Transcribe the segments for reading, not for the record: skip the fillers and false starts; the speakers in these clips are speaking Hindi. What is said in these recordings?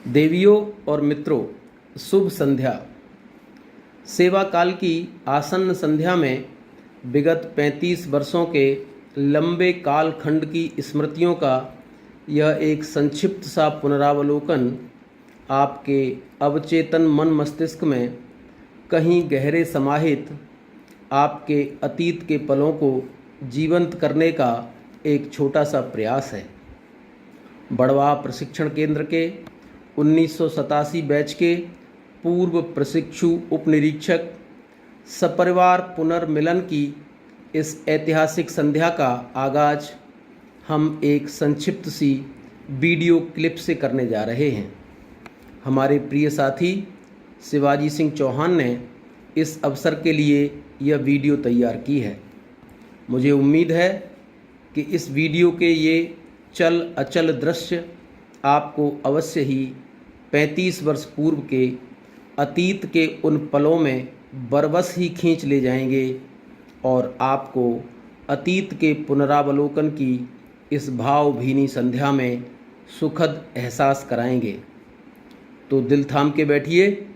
देवियों और मित्रों, शुभ संध्या। सेवा काल की आसन्न संध्या में विगत 35 वर्षों के लंबे कालखंड की स्मृतियों का यह एक संक्षिप्त सा पुनरावलोकन आपके अवचेतन मन मस्तिष्क में कहीं गहरे समाहित आपके अतीत के पलों को जीवंत करने का एक छोटा सा प्रयास है। बड़वाह प्रशिक्षण केंद्र के 1987 बैच के पूर्व प्रशिक्षु उपनिरीक्षक सपरिवार पुनर्मिलन की इस ऐतिहासिक संध्या का आगाज हम एक संक्षिप्त सी वीडियो क्लिप से करने जा रहे हैं। हमारे प्रिय साथी शिवाजी सिंह चौहान ने इस अवसर के लिए यह वीडियो तैयार की है। मुझे उम्मीद है कि इस वीडियो के ये चल अचल दृश्य आपको अवश्य ही 35 वर्ष पूर्व के अतीत के उन पलों में बरबस ही खींच ले जाएंगे और आपको अतीत के पुनरावलोकन की इस भावभीनी संध्या में सुखद एहसास कराएंगे। तो दिल थाम के बैठिए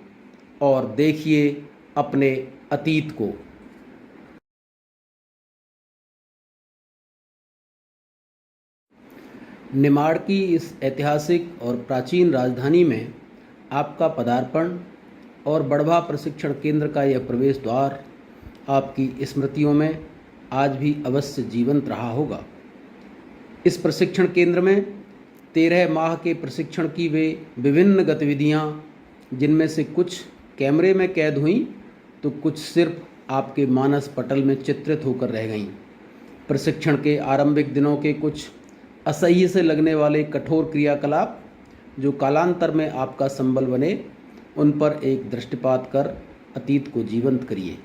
और देखिए अपने अतीत को। निमाड़ की इस ऐतिहासिक और प्राचीन राजधानी में आपका पदार्पण और बड़वाह प्रशिक्षण केंद्र का यह प्रवेश द्वार आपकी स्मृतियों में आज भी अवश्य जीवंत रहा होगा। इस प्रशिक्षण केंद्र में 13 माह के प्रशिक्षण की वे विभिन्न गतिविधियां, जिनमें से कुछ कैमरे में कैद हुईं तो कुछ सिर्फ आपके मानस पटल में चित्रित होकर रह गईं। प्रशिक्षण के आरंभिक दिनों के कुछ असह्य से लगने वाले कठोर क्रियाकलाप जो कालांतर में आपका संबल बने, उन पर एक दृष्टिपात कर अतीत को जीवंत करिए।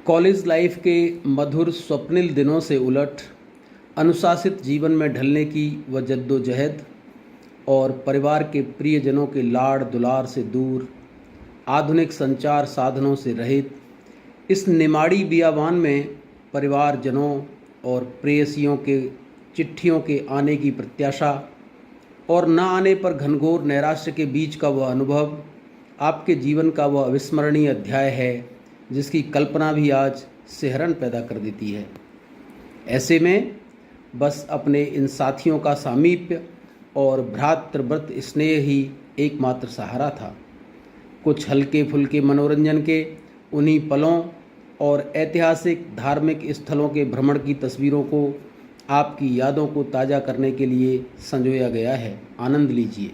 कॉलेज लाइफ के मधुर स्वप्निल दिनों से उलट अनुशासित जीवन में ढलने की व जद्दोजहद और परिवार के प्रियजनों के लाड़ दुलार से दूर, आधुनिक संचार साधनों से रहित इस निमाड़ी बियाबान में परिवारजनों और प्रेयसियों के चिट्ठियों के आने की प्रत्याशा और न आने पर घनघोर नैराश्य के बीच का वह अनुभव आपके जीवन का वह अविस्मरणीय अध्याय है जिसकी कल्पना भी आज सिहरन पैदा कर देती है। ऐसे में बस अपने इन साथियों का सामीप्य और भ्रातृव्रत स्नेह ही एकमात्र सहारा था। कुछ हल्के फुल्के मनोरंजन के उन्हीं पलों और ऐतिहासिक धार्मिक स्थलों के भ्रमण की तस्वीरों को आपकी यादों को ताज़ा करने के लिए संजोया गया है। आनंद लीजिए।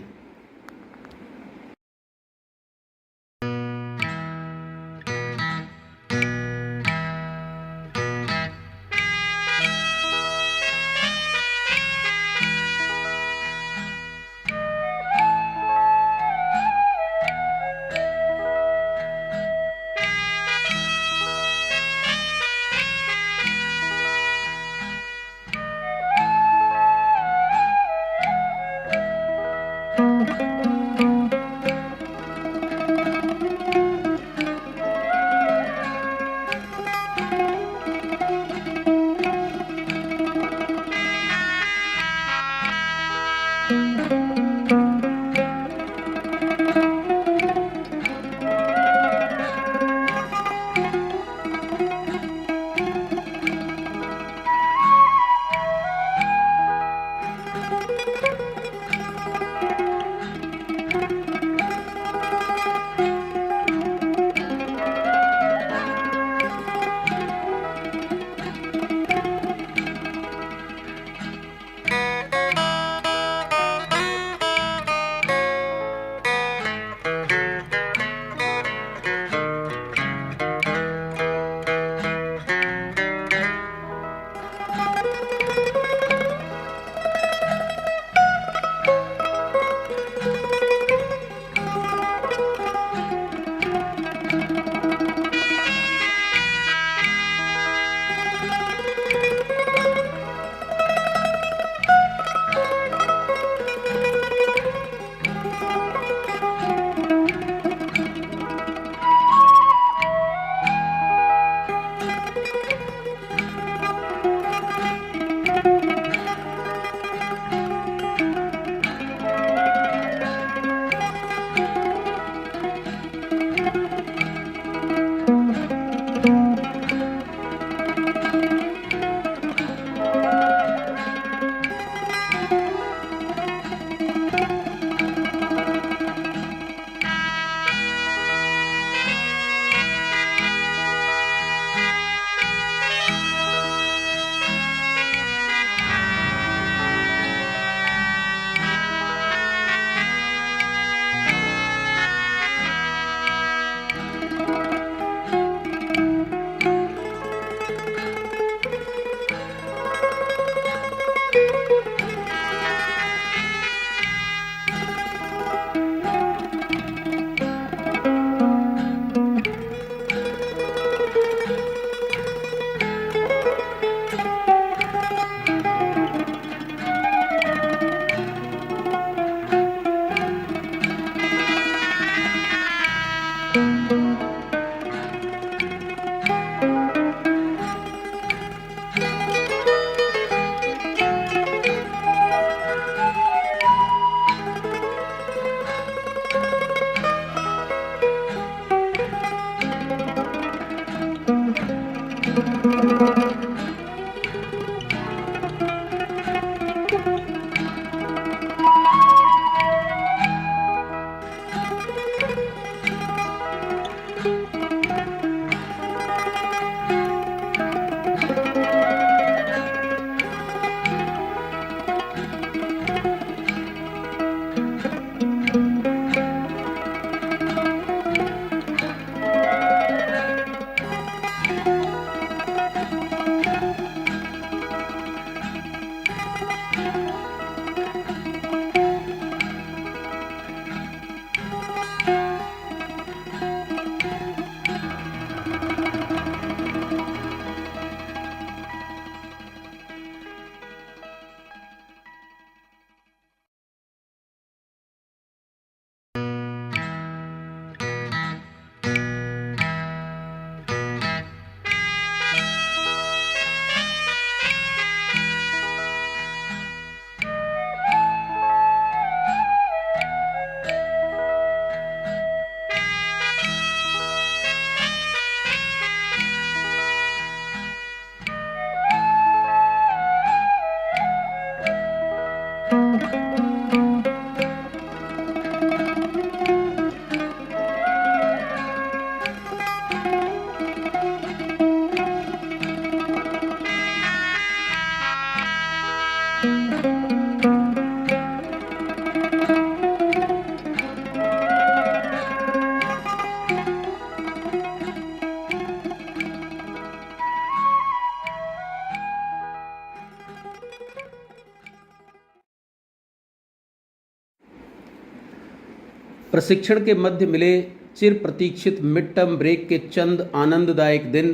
प्रशिक्षण के मध्य मिले चिर प्रतीक्षित मिड टर्म ब्रेक के चंद आनंददायक दिन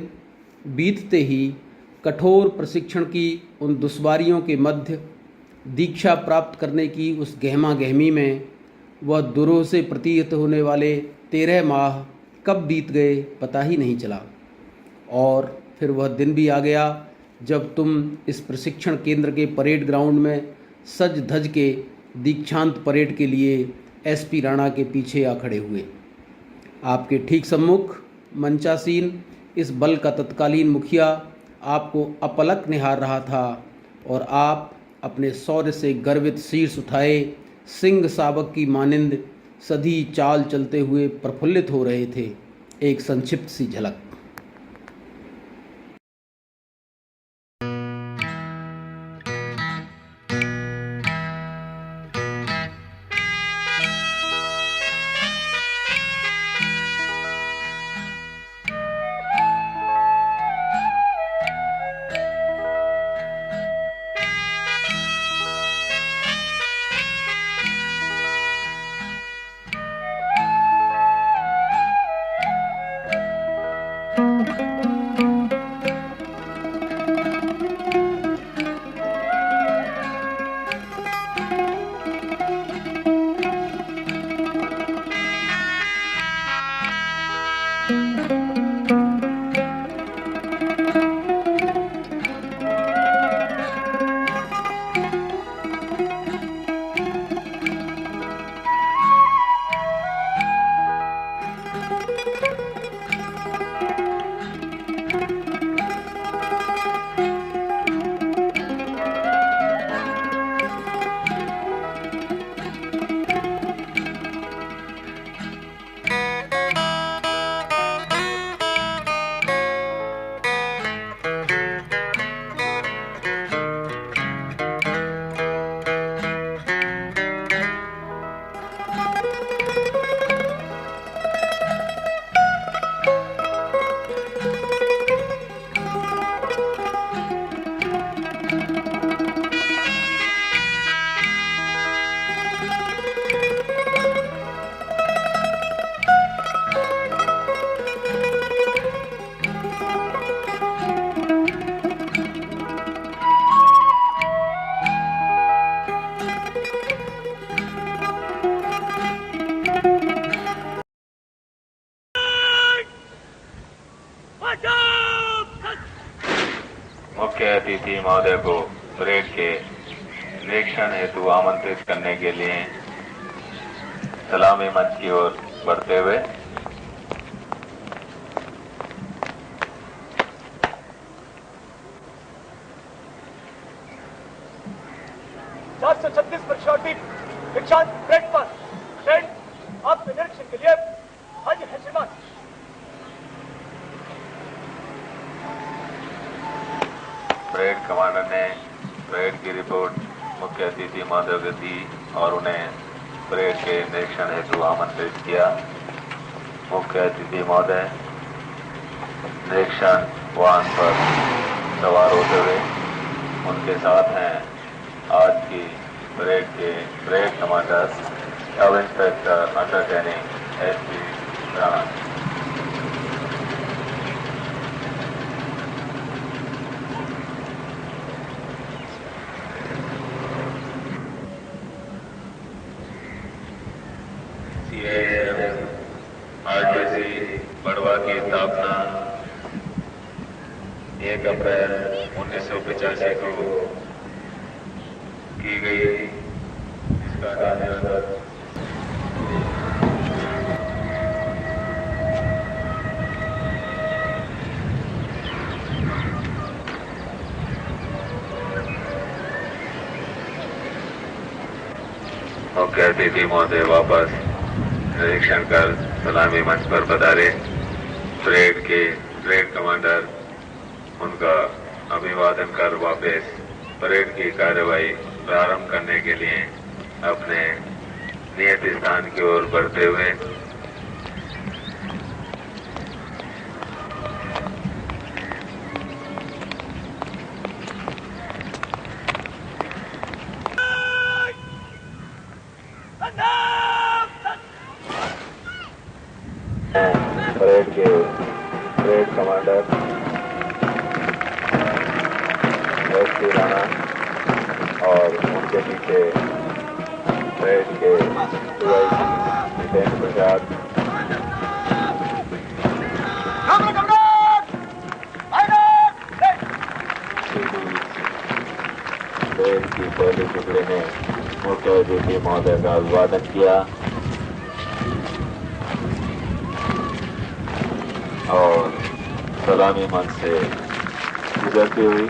बीतते ही कठोर प्रशिक्षण की उन दुश्वारियों के मध्य दीक्षा प्राप्त करने की उस गहमा गहमी में वह दुरूह से प्रतीत होने वाले 13 माह कब बीत गए पता ही नहीं चला। और फिर वह दिन भी आ गया जब तुम इस प्रशिक्षण केंद्र के परेड ग्राउंड में सज धज के दीक्षांत परेड के लिए एसपी राणा के पीछे आ खड़े हुए। आपके ठीक सम्मुख मंचासीन इस बल का तत्कालीन मुखिया आपको अपलक निहार रहा था और आप अपने शौर्य से गर्वित शीर्ष उठाए सिंह साबक की मानिंद सधी चाल चलते हुए प्रफुल्लित हो रहे थे। एक संक्षिप्त सी झलक। मुख्य अतिथि महोदय को परेड के निरीक्षण हेतु आमंत्रित करने के लिए सलामी मंच की ओर बढ़ते हुए परीक्षार्थी दीक्षांत परेड पर स्टैंड आपके निरीक्षण के लिए हाजिर है श्रीमान। परेड कमांडर ने परेड की रिपोर्ट मुख्य अतिथि महोदय को दी और उन्हें परेड के निरीक्षण हेतु आमंत्रित किया। मुख्य अतिथि महोदय निरीक्षण वाहन पर सवार होते हुए उनके साथ हैं आज की परेड के parade commander sub inspector under training SP Rana. RTC Badwa की स्थापना 1 अप्रैल 1985 को की गई। इसका कार्यरत मुख्य अतिथि महोदय वापस निरीक्षण कर सलामी मंच पर पधारे। परेड के परेड कमांडर उनका अभिवादन कर वापस परेड की कार्यवाही प्रारंभ करने के लिए अपने नियत स्थान की ओर बढ़ते हुए एस.डी. राणा और उनके पीछे परेड के डीआईजी जितेंद्र प्रसाद, परेड की पहली टुकड़ी ने मुख्य अतिथि महोदय का अभिवादन किया और सलामी मंच से गुजरती हुई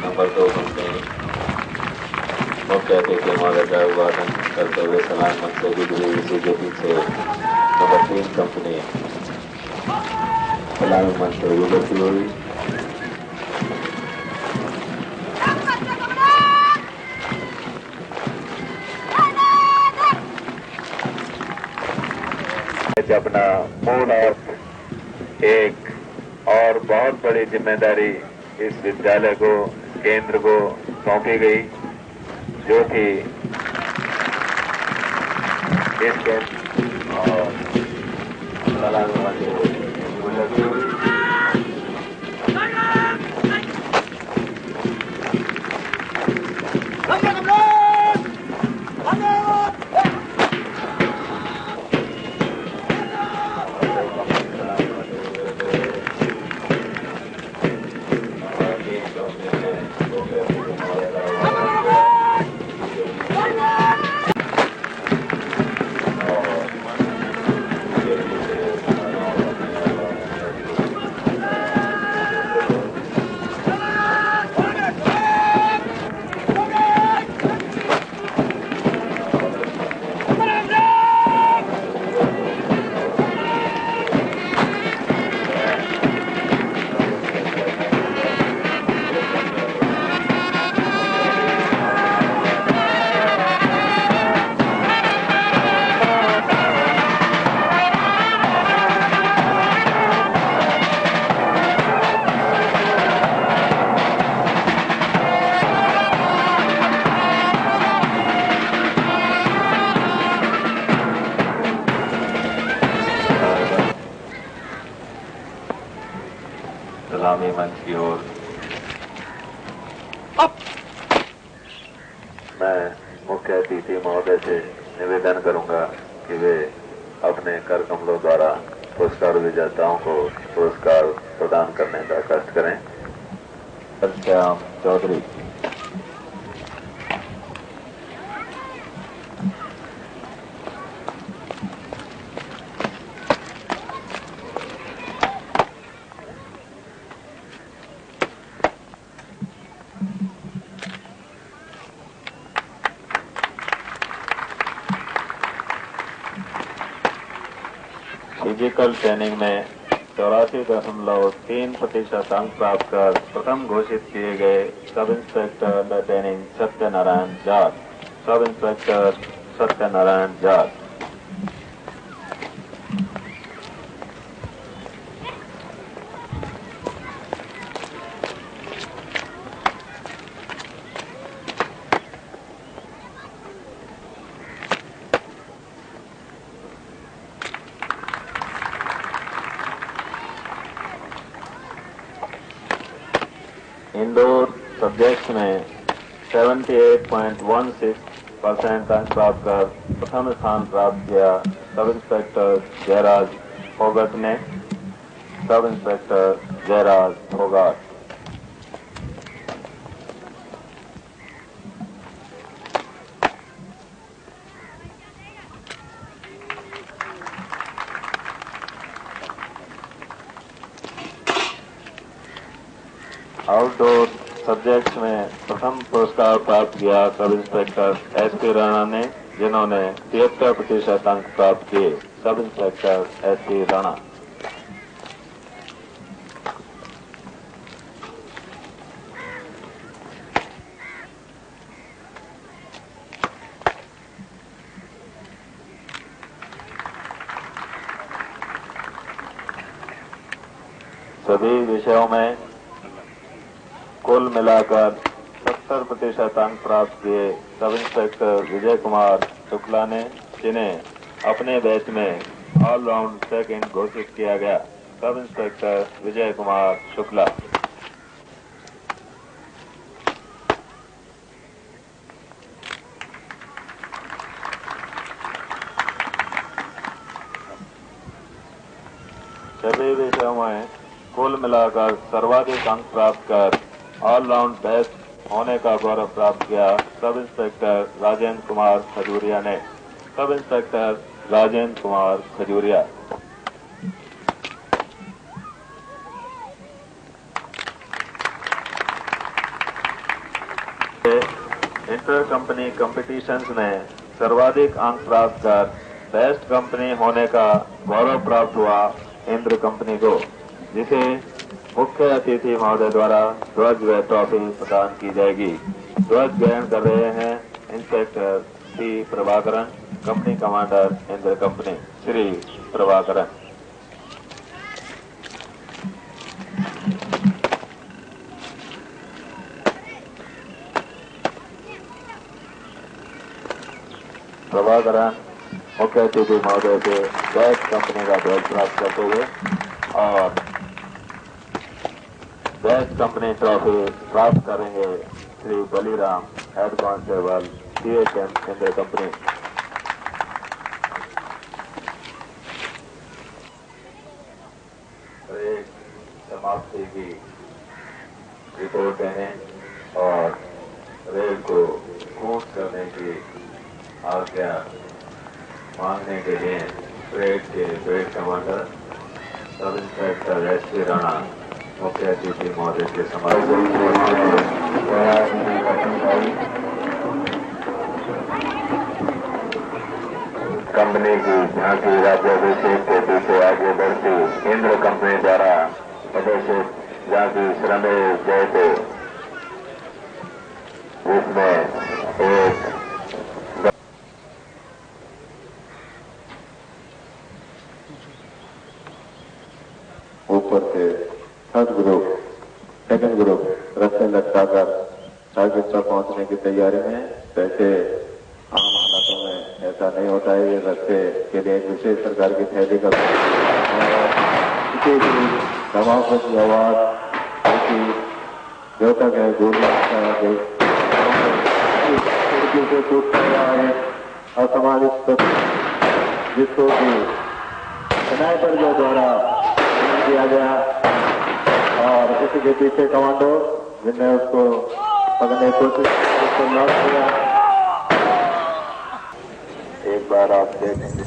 नंबर 2 कंपनी मुख्य अतिथि महोदय का अभिवादन करते हुए सलाम मंच से गुजरी। इसी के पीछे नंबर 3 कंपनी सलामी मंच से गुजरती हुई। अपना मूड और एक और बहुत बड़ी जिम्मेदारी इस विद्यालय को, केंद्र को सौंपी गई, जो कि इस केंद्र और सलामी मंच से गुजरती हुई। सलामी मंच की ओर मैं मुख्य अतिथि महोदय से निवेदन करूंगा कि वे अपने कर कमलों द्वारा पुरस्कार विजेताओं को पुरस्कार प्रदान करने का कष्ट करें। श्याम चौधरी। फिजिकल ट्रेनिंग में 84.3% अंक प्राप्त कर प्रथम घोषित किए गए सब inspector under training Satyanarayan Jat. Sub inspector Satyanarayan Jat. Indoor subjects में 78.16% अंक प्राप्त कर प्रथम स्थान प्राप्त किया सब इंस्पेक्टर जयराज फोगट ने। Sub inspector Jayraj Phogat. Outdoor subjects में प्रथम पुरस्कार प्राप्त किया सब इंस्पेक्टर एस.पी. राणा ने, जिन्होंने 73% अंक प्राप्त किए। Sub inspector SP. राणा। सभी विषयों में कुल मिलाकर 70% अंक प्राप्त किए सब इंस्पेक्टर विजय कुमार शुक्ला ने, जिन्हें अपने बैच में ऑलराउंड सेकंड घोषित किया गया। Sub inspector Vijay Kumar Shukla. सभी विषयों में कुल मिलाकर सर्वाधिक अंक प्राप्त कर ऑलराउंड बेस्ट होने का गौरव प्राप्त किया सब इंस्पेक्टर राजेंद्र कुमार खजूरिया ने। Sub inspector Rajendra Kumar Khajuria. Inter company competitions में सर्वाधिक अंक प्राप्त कर बेस्ट कंपनी होने का गौरव प्राप्त हुआ इंद्र कंपनी को, जिसे मुख्य अतिथि महोदय द्वारा ध्वज व ट्रॉफी प्रदान की जाएगी। ध्वज ग्रहण कर रहे हैं inspector Shri Prabhakaran, company commander Indra company Shri Prabhakaran. Prabhakaran मुख्य अतिथि महोदय से बेस्ट कंपनी का ध्वज प्राप्त करते हुए और बेस्ट कंपनी ट्रॉफी प्राप्त करेंगे Shri Baliram, head constable CHM Indra company. Parade समाप्ति की रिपोर्ट देने और परेड को कोर्ट करने की आज्ञा मांगने के लिए parade commander sub inspector SP Rana मुख्य अतिथि महोदय के समारोह कंपनी की झांकी राज्याभिषेक के पीछे आगे बढ़ती इंद्र कंपनी द्वारा प्रदर्शित झांकी श्रमेश जयते, जिसमें एक ऊपर से थर्ड ग्रुप, सेकंड ग्रुप रस्ते लटकाकर टारगेट पर पहुंचने की तैयारी में। वैसे आम हालातों में ऐसा नहीं होता है। ये रस्ते के लिए एक विशेष प्रकार की थैली का दबाव की आवाज द्योतक है, गोली खिड़की से टूट रहा है असामाजिक, जिसको कि स्नाइपर के द्वारा किया गया और इसी के पीछे कमांडो जिनने उसको पकड़ने की कोशिश, उसको नॉक किया। एक बार आप देखेंगे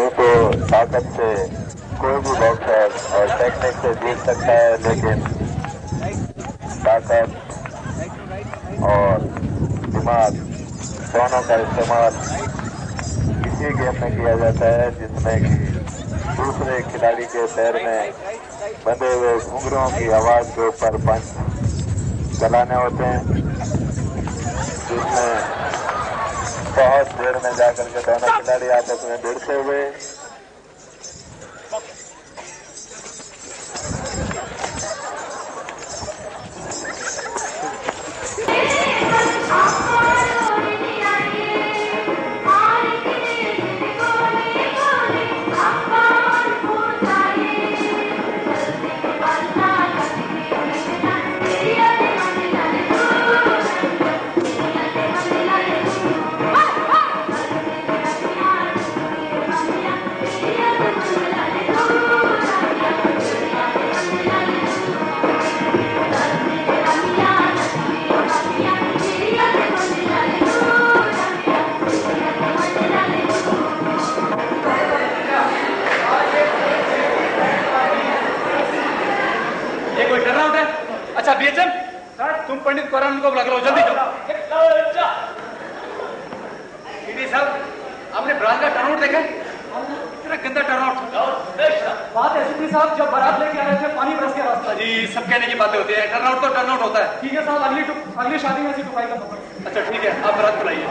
ये तो ताकत से कोई भी बॉक्सर और टेक्निक से जीत सकता है, लेकिन ताकत और दिमाग दोनों का इस्तेमाल इसी गेम में किया जाता है, जिसमें कि दूसरे खिलाड़ी के पैर में बंधे हुए घुंघरों की आवाज के ऊपर पंच चलाने होते हैं, जिसमें बहुत देर में जाकर के दोनों खिलाड़ी आपस में भिड़ते हुए अच्छा BHM सर, तुम पंडित कौरान को बुला करो, जल्दी जाओ। साहब, आपने ब्रांच का टर्नआउट देखा? इतना गंदा टर्नआउट। बात ऐसी थी साहब, जब बारात लेके आ रहे थे पानी बरस के रास्ता। जी, सब कहने की बातें होती है, टर्नआउट तो टर्नआउट होता है। ठीक है साहब, अगली शादी में ऐसी टुकाई का मौका। अच्छा ठीक है, आप बारात बुलाइए।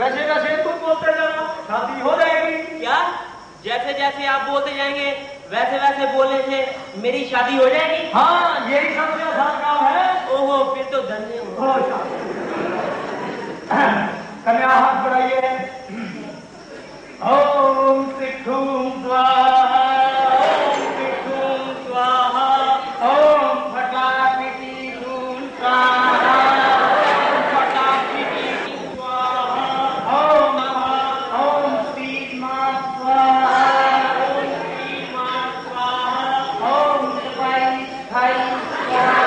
वैसे वैसे तुम बोलते जाना, शादी हो जाएगी। क्या? जैसे जैसे आप बोलते जाएंगे वैसे वैसे बोलने से मेरी शादी हो जाएगी? हाँ, यही सबसे आसान काम है। ओहो, फिर तो धन्य हो। कन्या हाथ बढ़ाइए। ओम त्रिठूम स्वाहा, ओम त्रिठूम स्वाहा, ओम फटाकटी धूम स्वाहा, ओम फटाकटी स्वाहा, ओम नमः, ओम श्री मां स्वाहा, ओम श्री मां स्वाहा, ओम सफाई सफाई स्वाहा।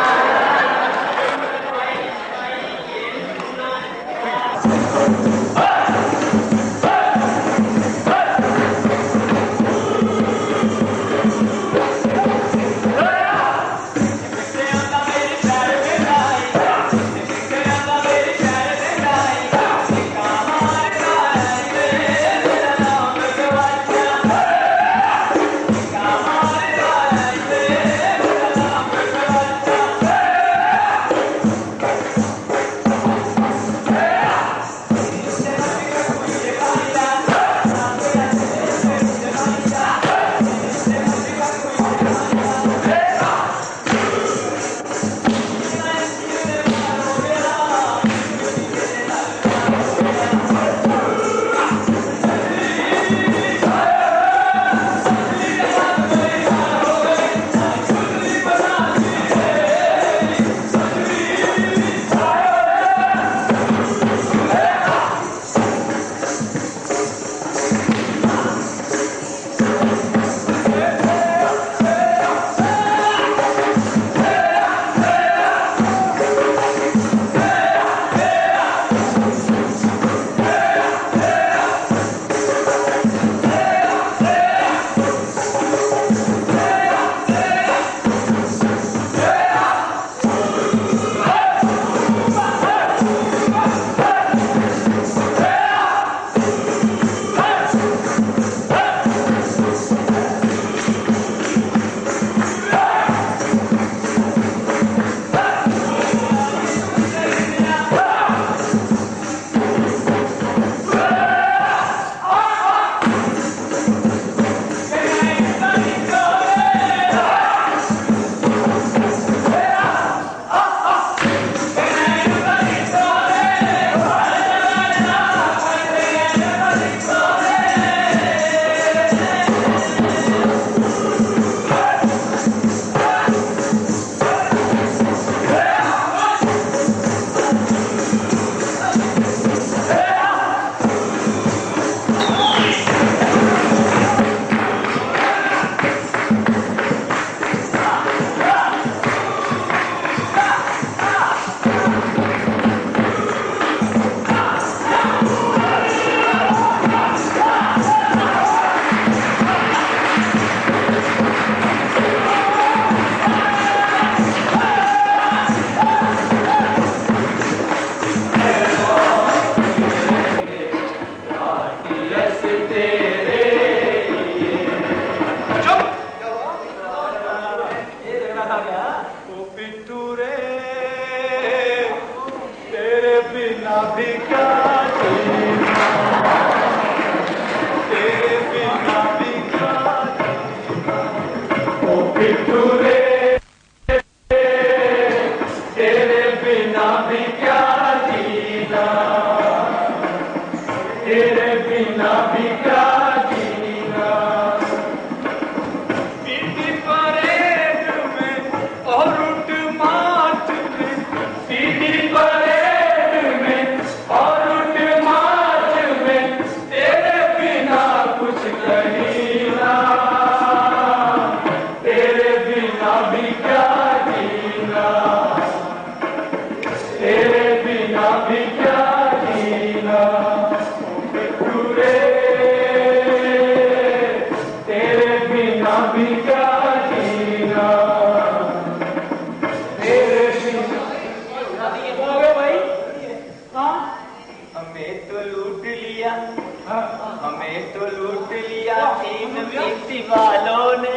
हमें तो लूट लिया तीन पीती वालों ने,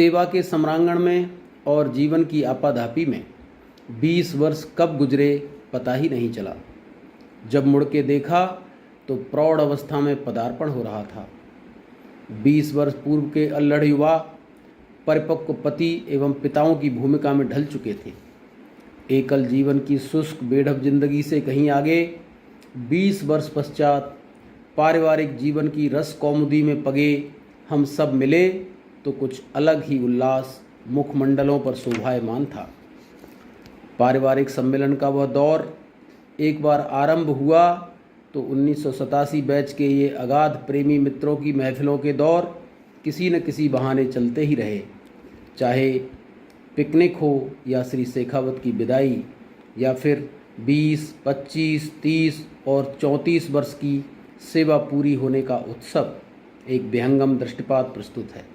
सेवा के सम्रांगण में और जीवन की आपाधापी में 20 वर्ष कब गुजरे पता ही नहीं चला। जब मुड़ के देखा तो प्रौढ़ अवस्था में पदार्पण हो रहा था। 20 वर्ष पूर्व के अल्लढ़ युवा परिपक्व पति एवं पिताओं की भूमिका में ढल चुके थे। एकल जीवन की शुष्क बेढब जिंदगी से कहीं आगे 20 वर्ष पश्चात पारिवारिक जीवन की रस कौमुदी में पगे हम सब मिले तो कुछ अलग ही उल्लास मुखमंडलों पर शोभायमान था। पारिवारिक सम्मेलन का वह दौर एक बार आरंभ हुआ तो 1987 बैच के ये अगाध प्रेमी मित्रों की महफिलों के दौर किसी न किसी बहाने चलते ही रहे, चाहे पिकनिक हो या श्री शेखावत की विदाई या फिर 20, 25, 30 और 34 वर्ष की सेवा पूरी होने का उत्सव। एक विहंगम दृष्टिपात प्रस्तुत है।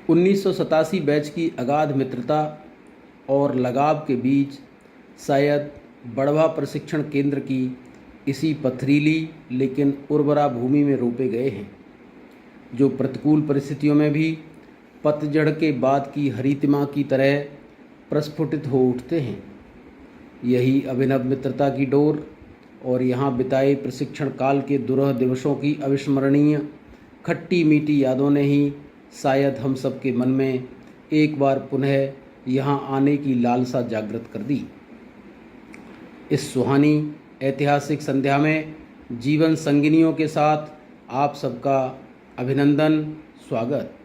1987 बैच की अगाध मित्रता और लगाव के बीच शायद बड़वा प्रशिक्षण केंद्र की इसी पथरीली लेकिन उर्वरा भूमि में रोपे गए हैं, जो प्रतिकूल परिस्थितियों में भी पतझड़ के बाद की हरितिमा की तरह प्रस्फुटित हो उठते हैं। यही अभिनव मित्रता की डोर और यहाँ बिताए प्रशिक्षण काल के दुरह दिवसों की अविस्मरणीय खट्टी मीठी यादों ने ही शायद हम सब के मन में एक बार पुनः यहाँ आने की लालसा जागृत कर दी। इस सुहानी ऐतिहासिक संध्या में जीवन संगिनियों के साथ आप सबका अभिनंदन, स्वागत।